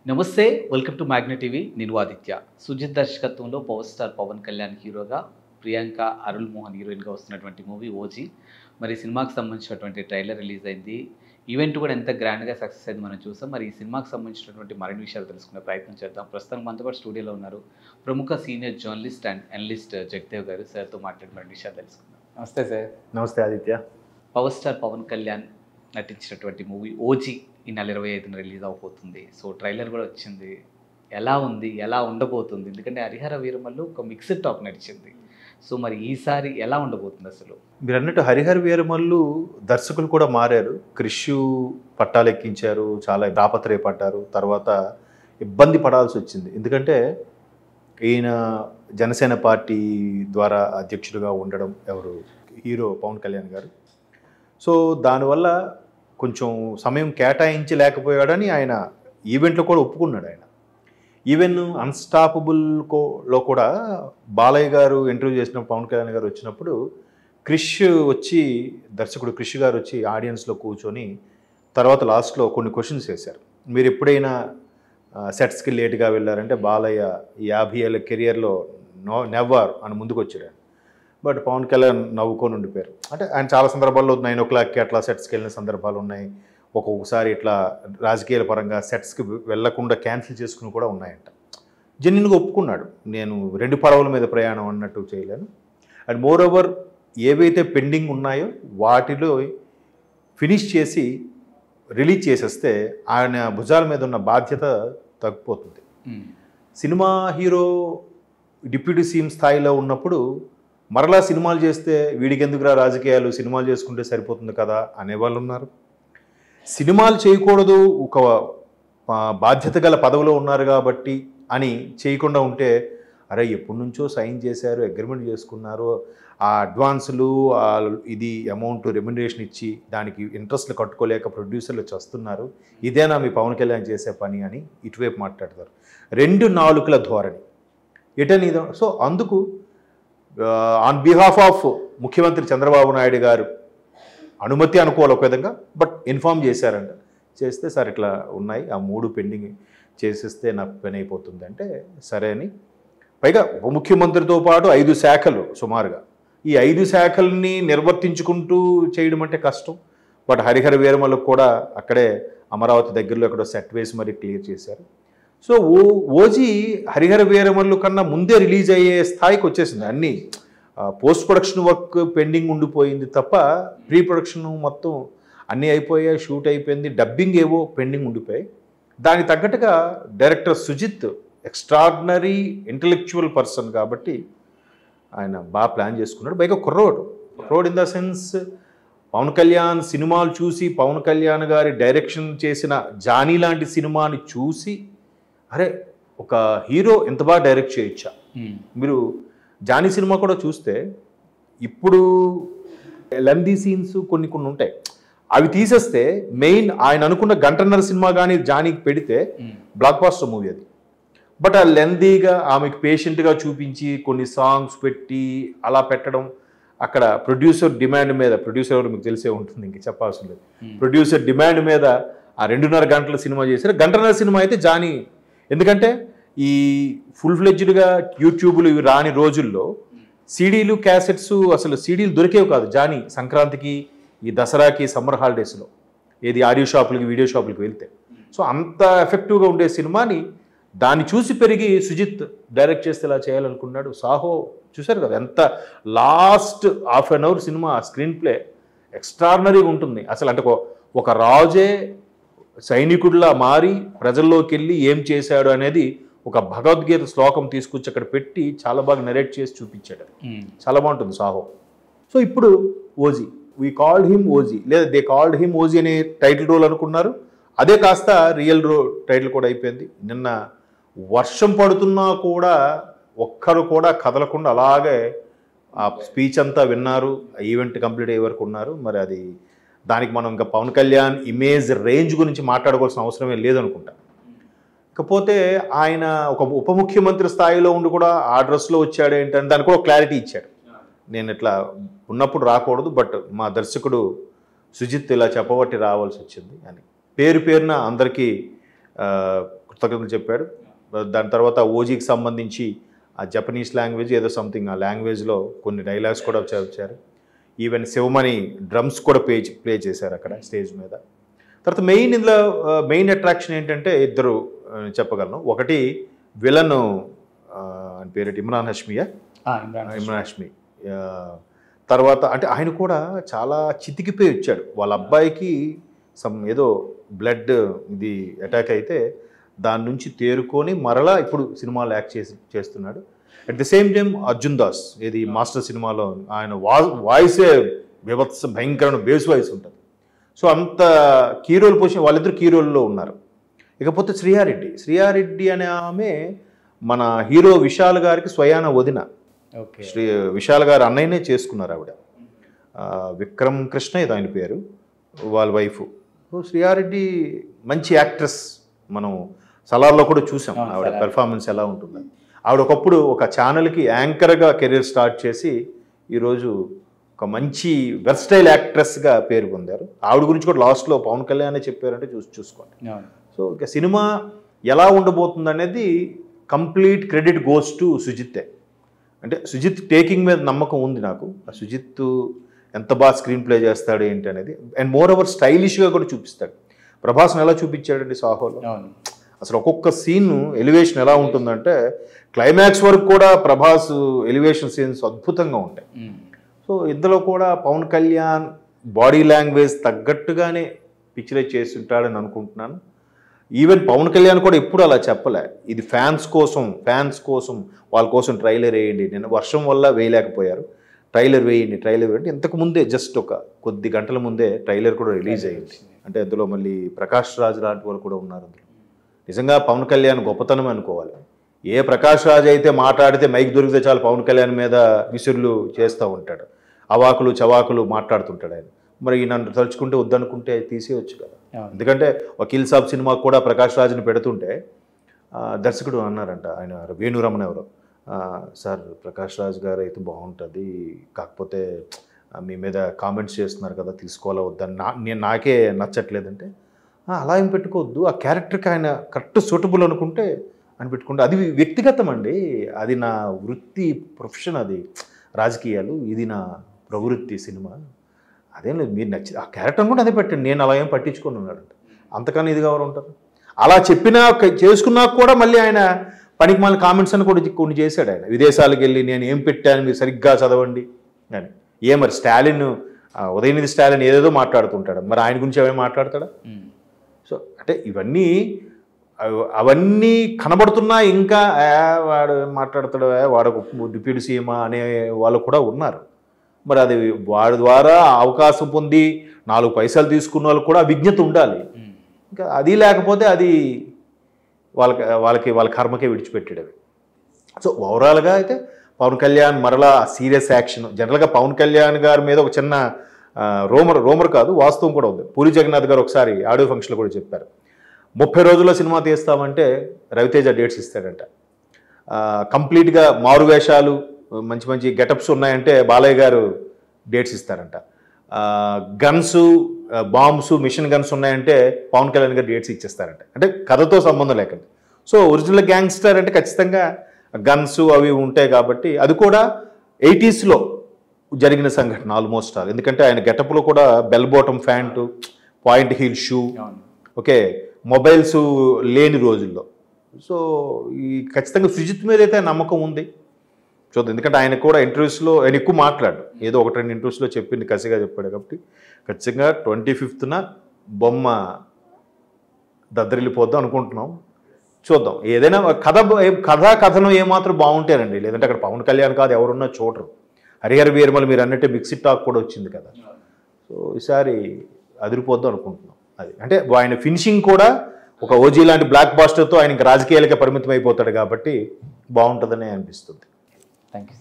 నమస్తే, welcome to magnet TV. నేను ఆదిత్య. సుజిత్ దర్శకత్వంలో పవర్ స్టార్ పవన్ కళ్యాణ్ హీరోగా, ప్రియాంక అరుళ్ మోహన్ హీరోయిన్గా వస్తున్నటువంటి మూవీ ఓజీ. మరి సినిమాకి సంబంధించినటువంటి ట్రైలర్ రిలీజ్ అయింది. ఈవెంట్ కూడా ఎంత గ్రాండ్గా సక్సెస్ అయింది మనం చూసాం. మరి ఈ సినిమాకి సంబంధించినటువంటి మరిన్ని విషయాలు తెలుసుకునే ప్రయత్నం చేద్దాం. ప్రస్తుతం మనతో పాటు స్టూడియోలో ఉన్నారు ప్రముఖ senior journalist and analyst Jagdev గారు. సార్తో మాట్లాడి మరిన్ని విషయాలు తెలుసుకుందాం. నమస్తే సార్. నమస్తే ఆదిత్య. పవర్ స్టార్ పవన్ కళ్యాణ్ నటించినటువంటి మూవీ ఓజీ ఈ నెల 25న రిలీజ్ అవబోతుంది. సో ట్రైలర్ కూడా వచ్చింది. ఎలా ఉంది, ఎలా ఉండబోతుంది? ఎందుకంటే హరిహర వీరమల్లు ఒక మిక్స్డ్ టాక్ నడిచింది. సో మరి ఈసారి ఎలా ఉండబోతుంది? అసలు మీరు అన్నట్టు హరిహర వీరమల్లు దర్శకులు కూడా మారారు. క్రిష్ పట్టాలు ఎక్కించారు, చాలా తాపత్రయపడ్డారు, తర్వాత ఇబ్బంది పడాల్సి వచ్చింది. ఎందుకంటే ఈయన జనసేన పార్టీ ద్వారా అధ్యక్షుడిగా ఉండడం ఎవరు హీరో పవన్ కళ్యాణ్ గారు. సో దానివల్ల కొంచెం సమయం కేటాయించలేకపోయాడని ఆయన ఈవెంట్లో కూడా ఒప్పుకున్నాడు. ఆయన ఈవెన్ అన్స్టాపబుల్లో కూడా బాలయ్య గారు ఇంటర్వ్యూ చేసిన పవన్ కళ్యాణ్ గారు వచ్చినప్పుడు క్రిష్ వచ్చి, దర్శకుడు క్రిష్ గారు వచ్చి ఆడియన్స్లో కూర్చొని తర్వాత లాస్ట్లో కొన్ని క్వశ్చన్స్ వేశారు. మీరు ఎప్పుడైనా సెట్స్కి లేట్గా వెళ్ళారంటే బాలయ్య 50 ఏళ్ళ కెరియర్లో నెవర్ అని ముందుకు వచ్చాడు. బట్ పవన్ కళ్యాణ్ నవ్వుకొని ఉండిపోయారు. అంటే ఆయన చాలా సందర్భాల్లో 9 o'clockకి అట్లా సెట్స్కి వెళ్ళిన సందర్భాలు ఉన్నాయి. ఒక్కొక్కసారి ఇట్లా రాజకీయాల పరంగా సెట్స్కి వెళ్లకుండా క్యాన్సిల్ చేసుకుని కూడా ఉన్నాయంట. జెన్యున్గా ఒప్పుకున్నాడు, నేను 2 పడవల మీద ప్రయాణం అన్నట్టు చేయలేను. అండ్ మోర్ ఓవర్ ఏవైతే పెండింగ్ ఉన్నాయో వాటిలో ఫినిష్ చేసి రిలీజ్ చేసేస్తే ఆయన భుజాల మీద ఉన్న బాధ్యత తగ్గిపోతుంది. సినిమా హీరో డిప్యూటీ సీఎం స్థాయిలో ఉన్నప్పుడు మరలా సినిమాలు చేస్తే వీడికి ఎందుకురా రాజకీయాలు, సినిమాలు చేసుకుంటే సరిపోతుంది కదా అనేవాళ్ళు ఉన్నారు. సినిమాలు చేయకూడదు, ఒక బాధ్యత గల పదవిలో ఉన్నారు కాబట్టి అని చేయకుండా ఉంటే, అరే ఎప్పటి నుంచో సైన్ చేశారు, అగ్రిమెంట్ చేసుకున్నారు, ఆ అడ్వాన్సులు ఇది అమౌంట్ రెమ్యునరేషన్ ఇచ్చి దానికి ఇంట్రెస్ట్లు కట్టుకోలేక ప్రొడ్యూసర్లు చేస్తున్నారు, ఇదేనా మీ పవన్ కళ్యాణ్ చేసే పని అని ఇటువైపు మాట్లాడతారు. 2 నాలుకల ధోరణి ఎటని. సో అందుకు ఆన్ బిహాఫ్ ఆఫ్ ముఖ్యమంత్రి చంద్రబాబు నాయుడు గారు అనుమతి అనుకోవాలి ఒక విధంగా, బట్ ఇన్ఫామ్ చేశారంట. చేస్తే సార్ ఇట్లా ఉన్నాయి, ఆ 3 పెండింగ్ చేసేస్తే నాకు పని అయిపోతుంది అంటే సరే అని. పైగా ఉప ముఖ్యమంత్రితో పాటు 5 శాఖలు సుమారుగా, ఈ 5 శాఖల్ని నిర్వర్తించుకుంటూ చేయడం అంటే కష్టం. బట్ హరిహర వీరమల్లకు కూడా అక్కడే అమరావతి దగ్గరలో ఎక్కడో సెట్ వేసి మరీ క్లియర్ చేశారు. సో ఓజీ హరిహర వీరమల్లు కన్నా ముందే రిలీజ్ అయ్యే స్థాయికి వచ్చేసింది. అన్నీ పోస్ట్ ప్రొడక్షన్ వర్క్ పెండింగ్ ఉండిపోయింది తప్ప ప్రీ ప్రొడక్షన్ మొత్తం అన్నీ అయిపోయాయి, షూట్ అయిపోయింది, డబ్బింగ్ ఏవో పెండింగ్ ఉండిపోయాయి. దానికి తగ్గట్టుగా director Sujeeth extraordinary intellectual person కాబట్టి ఆయన బాగా ప్లాన్ చేసుకున్నాడు. పైగా కుర్రోడ్ in the sense Pawan Kalyan సినిమాలు చూసి, పవన్ కళ్యాణ్ గారి డైరెక్షన్ చేసిన జానీ లాంటి సినిమాని చూసి, అరే ఒక హీరో ఎంత బాగా డైరెక్ట్ చేయొచ్చా. మీరు జానీ సినిమా కూడా చూస్తే ఇప్పుడు లెందీ సీన్స్ కొన్ని ఉంటాయి, అవి తీసేస్తే మెయిన్ ఆయన అనుకున్న 1.5 సినిమా కానీ జానీకి పెడితే బ్లాక్ బాస్టర్ మూవీ అది. బట్ ఆ లెందీగా ఆమెకు పేషెంట్గా చూపించి కొన్ని సాంగ్స్ పెట్టి అలా పెట్టడం, అక్కడ ప్రొడ్యూసర్ డిమాండ్ మీద, ప్రొడ్యూసర్ ఎవరు మీకు తెలిసే ఉంటుంది, ఇంక చెప్పాల్సిన లేదు, ప్రొడ్యూసర్ డిమాండ్ మీద ఆ 2.5 గంటల సినిమా చేశారు. 1.5 సినిమా అయితే జానీ, ఎందుకంటే ఈ ఫుల్ ఫ్లెడ్జ్డ్గా యూట్యూబ్లు ఇవి రాని రోజుల్లో సీడీలు క్యాసెట్స్, అసలు సీడీలు దొరికేవి కాదు. జానీ సంక్రాంతికి, ఈ దసరాకి, సమ్మర్ హాలిడేస్లో ఏది ఆడియో షాపులకి, వీడియో షాపులకి వెళ్తే, సో అంత ఎఫెక్టివ్గా ఉండే సినిమాని దాన్ని చూసి పెరిగి సుజిత్ డైరెక్ట్ చేస్తే ఇలా చేయాలనుకున్నాడు. సాహో చూశారు కదా, ఎంత last ½ an hour cinema screenplay ఎక్స్ట్రాడినరీగా ఉంటుంది. అసలు అంటే ఒక రాజే సైనికుడిలా మారి ప్రజల్లోకి వెళ్ళి ఏం చేశాడు అనేది ఒక భగవద్గీత శ్లోకం తీసుకొచ్చి అక్కడ పెట్టి చాలా బాగా నెరేట్ చేసి చూపించాడు. చాలా బాగుంటుంది సాహో. సో ఇప్పుడు OG, we called him OG, లేదా దే కాల్డ్ హిమ్ ఓజీ అనే టైటిల్ రోల్ అనుకున్నారు. అదే కాస్త రియల్ టైటిల్ కూడా అయిపోయింది. నిన్న వర్షం పడుతున్నా కూడా ఒక్కరు కూడా కదలకుండా అలాగే ఆ స్పీచ్ అంతా విన్నారు, ఈవెంట్ కంప్లీట్ అయ్యే వరకు ఉన్నారు. మరి అది దానికి మనం ఇంకా పవన్ కళ్యాణ్ ఇమేజ్ రేంజ్ గురించి మాట్లాడుకోవాల్సిన అవసరమే లేదనుకుంటా. ఇకపోతే ఆయన ఒక ఉప ముఖ్యమంత్రి స్థాయిలో ఉండి కూడా ఆ డ్రెస్లో వచ్చాడు ఏంటని దానికి కూడా క్లారిటీ ఇచ్చాడు. నేను ఇట్లా ఉన్నప్పుడు రాకూడదు, బట్ మా దర్శకుడు సుజిత్ ఇలా చెప్పబట్టి రావాల్సి వచ్చింది అని పేరున అందరికీ కృతజ్ఞతలు చెప్పాడు. దాని తర్వాత ఓజీకి సంబంధించి ఆ జపనీస్ లాంగ్వేజ్ ఏదో సంథింగ్ ఆ లాంగ్వేజ్లో కొన్ని డైలాగ్స్ కూడా వచ్చారు. ఈవెన్ శివమణి డ్రమ్స్ కూడా ప్లే చేశారు అక్కడ స్టేజ్ మీద. తర్వాత ఇందులో మెయిన్ అట్రాక్షన్ ఏంటంటే ఇద్దరు చెప్పగలను. ఒకటి విలన్ అని పేరు ఇమ్రాన్ హష్మి. తర్వాత అంటే ఆయన కూడా చాలా చితికిపోయి వచ్చాడు. వాళ్ళ అబ్బాయికి ఏదో బ్లడ్ ఇది అటాక్ అయితే దాని నుంచి తేరుకొని మరలా ఇప్పుడు సినిమాలో యాక్ట్ చేస్తున్నాడు. At the same time Arjun Das ఇది మాస్టర్ సినిమాలో ఆయన వాయిసే భయంకరమైన బేస్ వాయిస్ ఉంటుంది. సో అంత కీ రోల్ పొజిషన్ వాళ్ళిద్దరు కీ రోల్లో ఉన్నారు. ఇకపోతే శ్రీయారెడ్డి అనే ఆమె మన హీరో విశాల్ గారికి స్వయాన వదిన. విశాల్ గారు అన్నయ్యనే చేసుకున్నారు ఆవిడ. విక్రమ్ కృష్ణ ఇది ఆయన పేరు, వాళ్ళ వైఫ్. శ్రీయారెడ్డి మంచి యాక్ట్రెస్, మనం సలార్లో కూడా చూసాం ఆవిడ పెర్ఫార్మెన్స్ ఎలా ఉంటుందని. ఆవిడ ఒకప్పుడు ఒక ఛానల్కి యాంకర్గా కెరీర్ స్టార్ట్ చేసి ఈరోజు ఒక మంచి వెర్స్టైల్ యాక్ట్రెస్గా పేరు పొందారు. ఆవిడ గురించి కూడా లాస్ట్లో పవన్ కళ్యాణ్ చెప్పారంటే చూసుకోండి. సో ఇక సినిమా ఎలా ఉండబోతుంది అనేది కంప్లీట్ క్రెడిట్ గోస్ టు సుజిత్తే. అంటే సుజిత్ టేకింగ్ మీద నమ్మకం ఉంది నాకు. ఆ సుజిత్ ఎంత బాగా స్క్రీన్ ప్లే చేస్తాడు ఏంటి అనేది. అండ్ మోర్ ఓవర్ స్టైలిష్గా కూడా చూపిస్తాడు. ప్రభాస్ని ఎలా చూపించాడండి సాహోలో, అసలు ఒక్కొక్క సీన్ ఎలివేషన్ ఎలా ఉంటుందంటే క్లైమాక్స్ వరకు కూడా ప్రభాస్ ఎలివేషన్ సీన్స్ అద్భుతంగా ఉంటాయి. సో ఇందులో కూడా పవన్ కళ్యాణ్ బాడీ లాంగ్వేజ్ తగ్గట్టుగానే పిక్చరైజ్ చేసి ఉంటాడని అనుకుంటున్నాను. ఈవెన్ పవన్ కళ్యాణ్ కూడా ఎప్పుడు అలా చెప్పలే, ఇది ఫ్యాన్స్ కోసం వాళ్ళ కోసం ట్రైలర్ వేయండి. నేను వర్షం వల్ల వేయలేకపోయారు, ట్రైలర్ వేయండి. ఇంతకు ముందే జస్ట్ ఒక కొద్ది గంటల ముందే ట్రైలర్ కూడా రిలీజ్ అయ్యింది. అంటే అందులో మళ్ళీ ప్రకాష్ రాజ్ లాంటి వాళ్ళు కూడా ఉన్నారు అందులో. నిజంగా పవన్ కళ్యాణ్ గొప్పతనం అనుకోవాలి. ఏ ప్రకాష్ రాజ్ అయితే మాట్లాడితే మైక్ దొరికితే చాలు పవన్ కళ్యాణ్ మీద విసురులు చేస్తూ ఉంటాడు, అవాకులు చవాకులు మాట్లాడుతుంటాడు ఆయన. మరి నన్ను తలుచుకుంటే వద్దనుకుంటే తీసేయచ్చు కదా. ఎందుకంటే వకీల్ సాబ్ సినిమా కూడా ప్రకాష్ రాజ్ని పెడుతుంటే దర్శకుడు అన్నారంట, ఆయన వేణురమణ ఎవరో, సార్ ప్రకాష్ రాజ్ గారు అయితే బాగుంటుంది, కాకపోతే మీ మీద కామెంట్స్ చేస్తున్నారు కదా, తీసుకోవాలా వద్దని నాకే నచ్చట్లేదంటే, అలా ఏం పెట్టుకోవద్దు, ఆ క్యారెక్టర్కి ఆయన కరెక్ట్ సూటబుల్ అనుకుంటే అని పెట్టుకుంటే అది వ్యక్తిగతం అండి, అది నా వృత్తి ప్రొఫెషన్, అది రాజకీయాలు, ఇది నా ప్రవృత్తి సినిమా, అదేం లేదు, మీరు నచ్చి ఆ క్యారెక్టర్ కూడా అదే పెట్టండి, నేను అలా ఏం పట్టించుకొని ఉన్నాడంట. అంతకన్నా ఇదిగా ఎవరు ఉంటారు? అలా చెప్పినా చేసుకున్నాక కూడా మళ్ళీ ఆయన పనికి మళ్ళీ కామెంట్స్ అని కూడా కొన్ని చేశాడు. ఆయన విదేశాలకు వెళ్ళి నేను ఏం పెట్టాను మీరు సరిగ్గా చదవండి అని. మరి స్టాలిన్, ఉదయనిధి స్టాలిన్ ఏదేదో మాట్లాడుతుంటాడు, మరి ఆయన గురించి ఏమేమి మాట్లాడతాడా? సో అంటే అవన్నీ కనబడుతున్నా ఇంకా వాడు మాట్లాడతాడు, వాడు డిప్యూటీ సీఎం అనే వాళ్ళు కూడా ఉన్నారు. మరి అది వాడి ద్వారా అవకాశం పొంది 4 పైసలు తీసుకున్న వాళ్ళు కూడా విజ్ఞత ఉండాలి. ఇంకా అది లేకపోతే అది వాళ్ళ కర్మకే విడిచిపెట్టాడు. సో ఓవరాల్గా అయితే పవన్ కళ్యాణ్ మరలా సీరియస్ యాక్షన్. జనరల్గా పవన్ కళ్యాణ్ గారి మీద ఒక చిన్న రోమర్ కాదు, వాస్తవం కూడా ఉంది. పూరి జగన్నాథ్ గారు ఒకసారి ఆడియో ఫంక్షన్లో కూడా చెప్పారు, 30 రోజుల్లో సినిమా తీస్తామంటే రవితేజ డేట్స్ ఇస్తాడంట. కంప్లీట్గా మారువేషాలు మంచి గెటప్స్ ఉన్నాయంటే బాలయ్య గారు డేట్స్ ఇస్తారంట. గన్స్, బాంబ్స్, మిషన్ గన్స్ ఉన్నాయంటే పవన్ కళ్యాణ్ గారు డేట్స్ ఇచ్చేస్తారంట. అంటే కథతో సంబంధం లేకుండా. సో ఒరిజినల్ గ్యాంగ్స్టర్ అంటే ఖచ్చితంగా గన్స్ అవి ఉంటాయి కాబట్టి, అది కూడా 80sలో జరిగిన సంఘటన ఆల్మోస్ట్ ఆల్. ఎందుకంటే ఆయన గెటప్లో కూడా bell bottom pant, point heel shoe, okay, mobiles లేని రోజుల్లో. సో ఈ ఖచ్చితంగా సుజిత్ మీద అయితే నమ్మకం ఉంది. చూద్దాం, ఎందుకంటే ఆయన కూడా ఇంటర్వ్యూస్లో ఆయన ఎక్కువ మాట్లాడు, ఏదో 1-2 ఇంటర్వ్యూస్లో చెప్పింది, కసిగా చెప్పాడు కాబట్టి ఖచ్చితంగా 25న బొమ్మ దద్దరిల్లిపోద్దాం అనుకుంటున్నాం. చూద్దాం, ఏదైనా కథనం ఏమాత్రం బాగుంటేనండి, లేదంటే అక్కడ పవన్ కళ్యాణ్ కాదు ఎవరున్నా చూడరు. హరిహర వీరమల్ మీరు అన్నట్టే మిక్సిడ్ టాక్ కూడా వచ్చింది కదా. సో ఈసారి అదిరిపోద్దాం అనుకుంటున్నాం. అది అంటే ఆయన ఫినిషింగ్ కూడా ఒక ఓజీ లాంటి బ్లాక్ బాస్టర్తో ఆయన రాజకీయాలకే పరిమితం అయిపోతాడు కాబట్టి బాగుంటుందని అనిపిస్తుంది. Thank you.